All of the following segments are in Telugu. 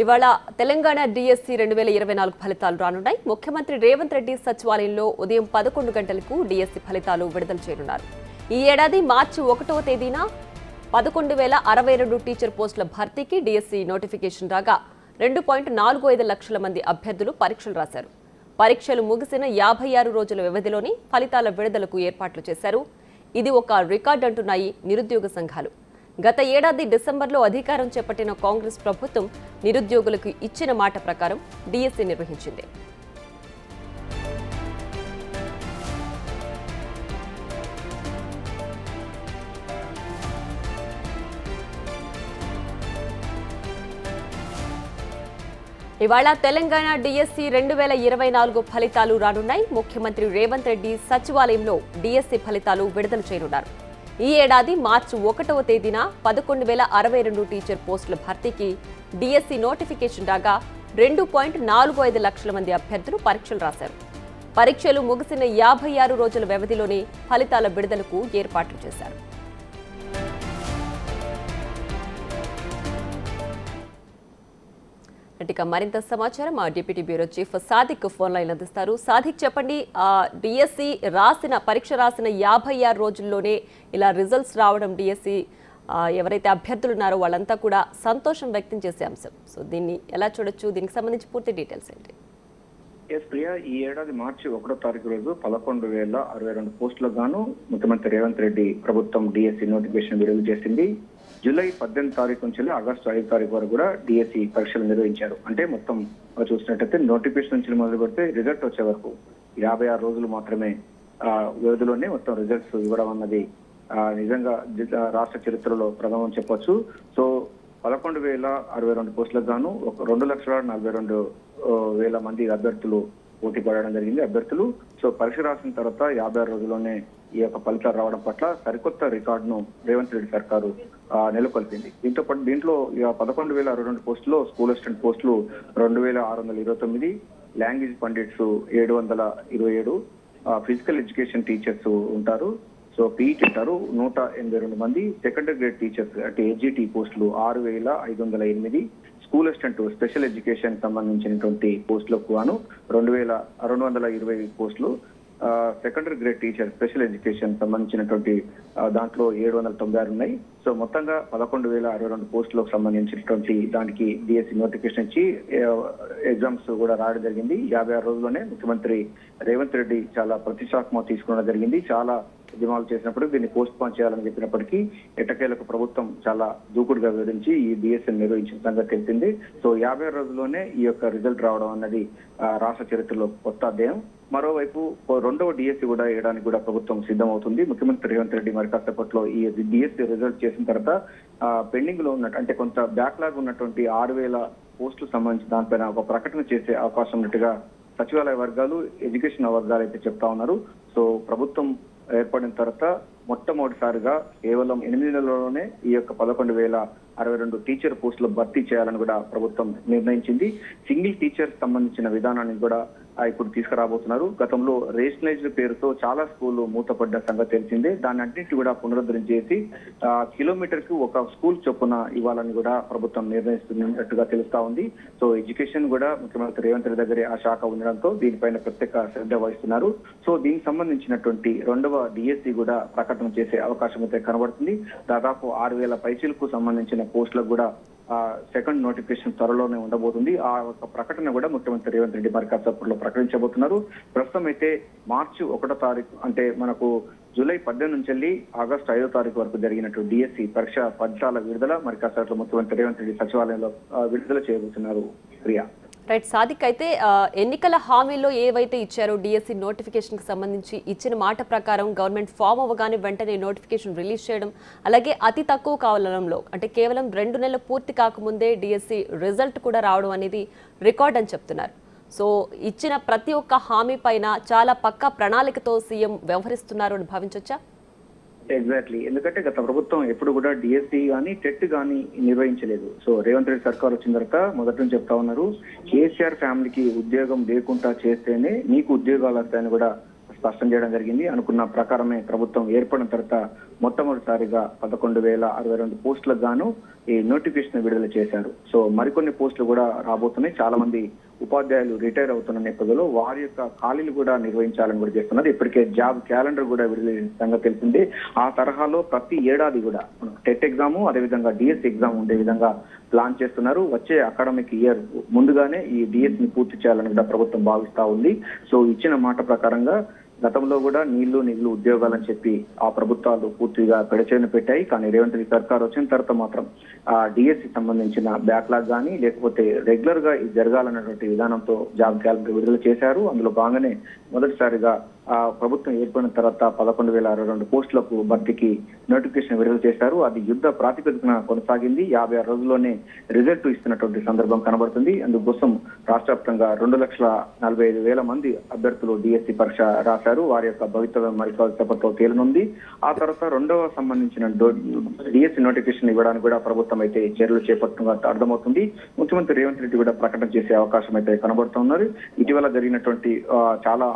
ఇవాళ తెలంగాణ డిఎస్సి 2024 ఫలితాలు రానున్నాయి. ముఖ్యమంత్రి రేవంత్ రెడ్డి సచివాలయంలో ఉదయం 11 గంటలకు డిఎస్సి ఫలితాలు విడుదల చేయనున్నారు. ఈ ఏడాది మార్చి 1వ తేదీన 11,062 టీచర్ పోస్టుల భర్తీకి డిఎస్సి నోటిఫికేషన్ రాగా 2.45 లక్షల మంది అభ్యర్థులు పరీక్షలు రాశారు. పరీక్షలు ముగిసిన 56 రోజుల వ్యవధిలోనే ఫలితాల విడుదలకు ఏర్పాట్లు చేశారు. ఇది ఒక రికార్డ్ అంటున్నాయి నిరుద్యోగ సంఘాలు. గత ఏడాది డిసెంబర్లో అధికారం చేపట్టిన కాంగ్రెస్ ప్రభుత్వం నిరుద్యోగులకు ఇచ్చిన మాట ప్రకారం డిఎస్సి నిర్వహించింది. ఇవాళ తెలంగాణ డిఎస్సి 2024 ఫలితాలు రానున్నాయి. ముఖ్యమంత్రి రేవంత్ రెడ్డి సచివాలయంలో డిఎస్సి ఫలితాలు విడుదల చేయనున్నారు. ఈ ఏడాది మార్చి 1వ తేదీన 11,062 టీచర్ పోస్టుల భర్తీకి డిఎస్సి నోటిఫికేషన్ రాగా 2.45 లక్షల మంది అభ్యర్థులు పరీక్షలు రాశారు. పరీక్షలు ముగిసిన 56 రోజుల వ్యవధిలోనే ఫలితాల విడుదలకు ఏర్పాట్లు చేశారు. ఇక మరింత సమాచారం మా deputy bureau chief Sadiq phone line అందిస్తారు. సాదిక్, చెప్పండి, డిఎస్సి పరీక్ష రాసిన 56 రోజుల్లోనే ఇలా రిజల్ట్స్ రావడం డిఎస్సి ఎవరైతే అభ్యర్థులు ఉన్నారో వాళ్ళంతా కూడా సంతోషం వ్యక్తం చేసే అంశం. సో దీన్ని ఎలా చూడొచ్చు, దీనికి సంబంధించి పూర్తి డీటెయిల్స్ ఏంటి? ప్రియా, ఈ ఏడాది మార్చి 1వ తారీఖు రోజు 11,062 పోస్టులకు గాను ముఖ్యమంత్రి రేవంత్ రెడ్డి ప్రభుత్వం డిఎస్సి నోటిఫికేషన్ విడుదల చేసింది. జూలై 18 తారీఖు నుంచి ఆగస్టు 5 తారీఖు వరకు కూడా డిఎస్సి పరీక్షలు నిర్వహించారు. అంటే మొత్తం చూసినట్టయితే నోటిఫికేషన్ నుంచి మొదలు పెడితే రిజల్ట్ వచ్చే వరకు 56 రోజులు మాత్రమే వ్యవధిలోనే మొత్తం రిజల్ట్స్ ఇవ్వడం అన్నది నిజంగా రాష్ట్ర చరిత్రలో ప్రథమం చెప్పొచ్చు. సో 11,062 పోస్టులకు గాను 2,42,000 మంది అభ్యర్థులు పోటీ పడడం జరిగింది. సో పరీక్ష రాసిన తర్వాత 56 రోజుల్లోనే ఈ యొక్క ఫలితాలు రావడం పట్ల సరికొత్త రికార్డును రేవంత్ రెడ్డి సర్కారు నెలకొల్పింది. దీంట్లో 11,062 పోస్టులో స్కూల్ అసిస్టెంట్ పోస్టులు 2,629, language pundits 727, physical education teachers ఉంటారు, సో పీఈటీ ఉంటారు 182 మంది, సెకండరీ గ్రేడ్ టీచర్స్ అంటే ఎస్జిటి పోస్టులు 6,508, స్కూల్ అసిస్టెంట్ స్పెషల్ ఎడ్యుకేషన్ సంబంధించినటువంటి పోస్టులకు గాను 2,620 పోస్టులు, secondary grade teacher special education సంబంధించినటువంటి దాంట్లో 796 ఉన్నాయి. సో మొత్తంగా 11,062 పోస్టులకు సంబంధించినటువంటి దానికి డిఎస్సి నోటిఫికేషన్ ఇచ్చి ఎగ్జామ్స్ కూడా రావడం జరిగింది. 56 రోజుల్లోనే ముఖ్యమంత్రి రేవంత్ రెడ్డి చాలా ప్రతిష్టాత్మకంగా తీసుకోవడం జరిగింది. చాలా ఉద్యమాలు చేసినప్పుడు దీన్ని పోస్ట్ పోన్ చేయాలని చెప్పినప్పటికీ ఎట్టకేలకు ప్రభుత్వం చాలా దూకుడుగా వివరించి ఈ డిఎస్సి నిర్వహించిన సంగతి తెలిసింది. సో 56 రోజుల్లోనే ఈ యొక్క రిజల్ట్ రావడం అన్నది రాష్ట్ర చరిత్రలో కొత్త అధ్యాయం. మరోవైపు 2వ డిఎస్సి కూడా వేయడానికి కూడా ప్రభుత్వం సిద్ధమవుతుంది. ముఖ్యమంత్రి రేవంత్ రెడ్డి మరి కాసేపట్లో ఈ డిఎస్సి రిజల్ట్ చేసిన తర్వాత పెండింగ్ లో ఉన్నట్టు అంటే కొంత బ్యాక్లాగ్ ఉన్నటువంటి 6,000 పోస్టులకు సంబంధించి దానిపైన ఒక ప్రకటన చేసే అవకాశం ఉన్నట్టుగా సచివాలయ వర్గాలు, ఎడ్యుకేషన్ వర్గాలు అయితే చెప్తా ఉన్నారు. సో ప్రభుత్వం ఏర్పడిన తర్వాత మొట్టమొదటిసారిగా కేవలం 8 నెలల్లోనే ఈ యొక్క 11,062 టీచర్ పోస్టులు భర్తీ చేయాలని కూడా ప్రభుత్వం నిర్ణయించింది. సింగిల్ టీచర్ సంబంధించిన విధానాన్ని కూడా ఇప్పుడు తీసుకురాబోతున్నారు. గతంలో రేషనలైజ్డ్ పేరుతో చాలా స్కూళ్లు మూతపడ్డ సంగతి తెలిసిందే. దాన్ని అన్నింటి కూడా పునరుద్ధరణ చేసి కిలోమీటర్ కు ఒక స్కూల్ చొప్పున ఇవ్వాలని కూడా ప్రభుత్వం నిర్ణయిస్తున్నట్టుగా తెలుస్తా ఉంది. సో ఎడ్యుకేషన్ కూడా ముఖ్యమంత్రి రేవంత్ రెడ్డి దగ్గరే ఆ శాఖ ఉండడంతో దీనిపైన ప్రత్యేక శ్రద్ధ వహిస్తున్నారు. సో దీనికి సంబంధించినటువంటి 2వ డిఎస్సి కూడా ప్రకటన చేసే అవకాశం అయితే కనబడుతుంది. దాదాపు 6,000 పైచీలకు సంబంధించిన పోస్టులకు కూడా సెకండ్ నోటిఫికేషన్ త్వరలోనే ఉండబోతుంది. ఆ ఒక ప్రకటన కూడా ముఖ్యమంత్రి రేవంత్ రెడ్డి మరి కాసేపట్లో ప్రకటించబోతున్నారు. ప్రస్తుతం అయితే మార్చి 1వ తారీఖు అంటే మనకు జూలై 18 నుంచి వెళ్ళి ఆగస్టు 5వ తారీఖు వరకు జరిగినట్టు డిఎస్సి పరీక్ష ఫలితాల విడుదల మరి కాసేపట్లో ముఖ్యమంత్రి రేవంత్ రెడ్డి సచివాలయంలో విడుదల చేయబోతున్నారు. ప్రియా, రైట్. సాదిక్, అయితే ఎన్నికల హామీలో ఏవైతే ఇచ్చారో డిఎస్సి నోటిఫికేషన్ కి సంబంధించి ఇచ్చిన మాట ప్రకారం గవర్నమెంట్ ఫామ్ అవ్వగానే వెంటనే నోటిఫికేషన్ రిలీజ్ చేయడం, అలాగే అతి తక్కువ కాలంలో అంటే కేవలం 2 నెలలు పూర్తి కాకముందే డిఎస్సి రిజల్ట్ కూడా రావడం అనేది రికార్డ్ అని చెప్తున్నారు. సో ఇచ్చిన ప్రతి ఒక్క హామీ పైన చాలా పక్కా ప్రణాళికతో సీఎం వ్యవహరిస్తున్నారు అని భావించవచ్చా? ఎగ్జాక్ట్లీ, ఎందుకంటే గత ప్రభుత్వం ఎప్పుడు కూడా డిఎస్సి కానీ టెట్ కానీ నిర్వహించలేదు. సో రేవంత్ రెడ్డి సర్కార్ వచ్చిన తర్వాత మొదటి నుంచి చెప్తా ఉన్నారు, కేసీఆర్ ఫ్యామిలీకి ఉద్యోగం లేకుండా చేస్తేనే నీకు ఉద్యోగాలు వస్తాయని కూడా స్పష్టం చేయడం జరిగింది. అనుకున్న ప్రకారమే ప్రభుత్వం ఏర్పడిన తర్వాత మొట్టమొదటిసారిగా 11,062 పోస్టులకు గాను ఈ నోటిఫికేషన్ విడుదల చేశారు. సో మరికొన్ని పోస్టులు కూడా రాబోతున్నాయి. చాలా మంది ఉపాధ్యాయులు రిటైర్ అవుతున్న నేపథ్యంలో వారి యొక్క ఖాళీలు కూడా నిర్వహించాలని కూడా చేస్తున్నారు. ఇప్పటికే జాబ్ క్యాలెండర్ కూడా విడుదల సంగతి తెలిసింది. ఆ తరహాలో ప్రతి ఏడాది కూడా టెట్ ఎగ్జామ్, అదేవిధంగా డిఎస్సి ఎగ్జామ్ ఉండే విధంగా ప్లాన్ చేస్తున్నారు. వచ్చే అకాడమిక్ ఇయర్ ముందుగానే ఈ డిఎస్ ని పూర్తి చేయాలని కూడా ప్రభుత్వం భావిస్తా ఉంది. సో ఇచ్చిన మాట ప్రకారంగా గతంలో కూడా నిధులు ఉద్యోగాలని చెప్పి ఆ ప్రభుత్వాలు పూర్తిగా పెడచేను పెట్టాయి. కానీ రేవంత్ రెడ్డి సర్కార్ వచ్చిన తర్వాత మాత్రం ఆ డిఎస్సి సంబంధించిన బ్యాక్లాగ్ కానీ లేకపోతే రెగ్యులర్ గా ఇది జరగాలన్నటువంటి విధానంతో జాబ్ క్యాలెండర్ విడుదల చేశారు. అందులో భాగంగానే మొదటిసారిగా ఆ ప్రభుత్వం ఏర్పడిన తర్వాత 11,062 పోస్టులకు భర్తీకి నోటిఫికేషన్ విడుదల చేశారు. అది యుద్ధ ప్రాతిపదికన కొనసాగింది. 56 రోజుల్లోనే రిజల్ట్ ఇస్తున్నటువంటి సందర్భం కనబడుతుంది. అందుకోసం రాష్ట్ర వ్యాప్తంగా 2,45,000 మంది అభ్యర్థులు డిఎస్సి పరీక్ష రాశారు. వారి యొక్క భవితవ్యం మరి కాసేపట్లో తేలనుంది. ఆ తర్వాత రెండవ సంబంధించిన డిఎస్సి నోటిఫికేషన్ ఇవ్వడానికి కూడా ప్రభుత్వం అయితే చర్యలు చేపట్టినట్టు అర్థమవుతుంది. ముఖ్యమంత్రి రేవంత్ రెడ్డి కూడా ప్రకటన చేసే అవకాశం అయితే కనబడుతున్నారు. ఇటీవల జరిగినటువంటి చాలా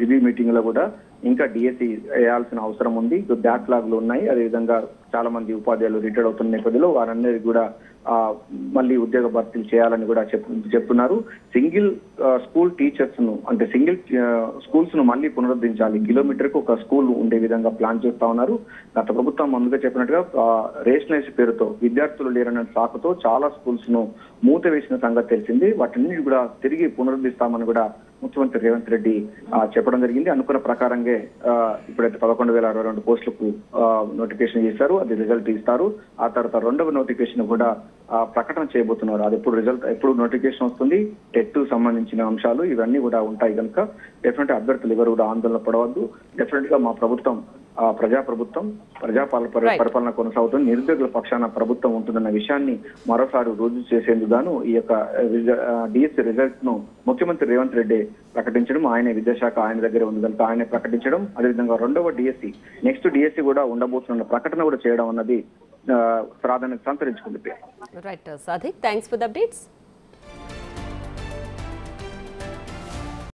రివ్యూ మీటింగ్ లో కూడా ఇంకా డిఎస్సి వేయాల్సిన అవసరం ఉంది. బ్యాక్లాగ్లు ఉన్నాయి. అదేవిధంగా చాలా మంది ఉపాధ్యాయులు రిటైర్ అవుతున్న నేపథ్యంలో వారందరికీ కూడా మళ్ళీ ఉద్యోగ భర్తీలు చేయాలని కూడా చెప్తున్నారు. సింగిల్ స్కూల్ టీచర్స్ ను అంటే సింగిల్ స్కూల్స్ ను మళ్ళీ పునరుద్ధరించాలి. కిలోమీటర్ కు ఒక స్కూల్ ఉండే విధంగా ప్లాన్ చేస్తా ఉన్నారు. గత ప్రభుత్వం ముందుగా చెప్పినట్టుగా రేషనైజ్ పేరుతో విద్యార్థులు లేరన్న సాకుతో చాలా స్కూల్స్ ను మూత వేసిన సంగతి తెలిసింది. వాటిని కూడా తిరిగి పునరుద్ధరిస్తామని కూడా ముఖ్యమంత్రి రేవంత్ రెడ్డి చెప్పడం జరిగింది. అనుకున్న ప్రకారంగా ఇప్పుడైతే 11,062 పోస్టులకు నోటిఫికేషన్ చేశారు. అది రిజల్ట్ ఇస్తారు. ఆ తర్వాత రెండవ నోటిఫికేషన్ కూడా ప్రకటన చేయబోతున్నారు. అది ఎప్పుడు నోటిఫికేషన్ వస్తుంది, టెట్ సంబంధించిన అంశాలు ఇవన్నీ కూడా ఉంటాయి కనుక డెఫినెట్ అభ్యర్థులు ఎవరు కూడా ఆందోళన పడవద్దు. డెఫినెట్ గా మా ప్రభుత్వం పరిపాలన కొనసాగుతుంది. నిరుద్యోగుల పక్షాన ప్రభుత్వం ఉంటుందన్న విషయాన్ని మరోసారి రుజువు చేసేందుకు గాను ఈ యొక్క డిఎస్సి రిజల్ట్ ను ముఖ్యమంత్రి రేవంత్ రెడ్డి ప్రకటించడం, ఆయన విద్యాశాఖ ఆయన దగ్గర ఉంది కనుక ఆయన ప్రకటించడం, అదేవిధంగా రెండవ డిఎస్సి నెక్స్ట్ డిఎస్సి కూడా ఉండబోతున్న ప్రకటన కూడా చేయడం అన్నది ప్రాధాన్యత సంతరించుకుంది. Right Sadiq, thanks for the updates.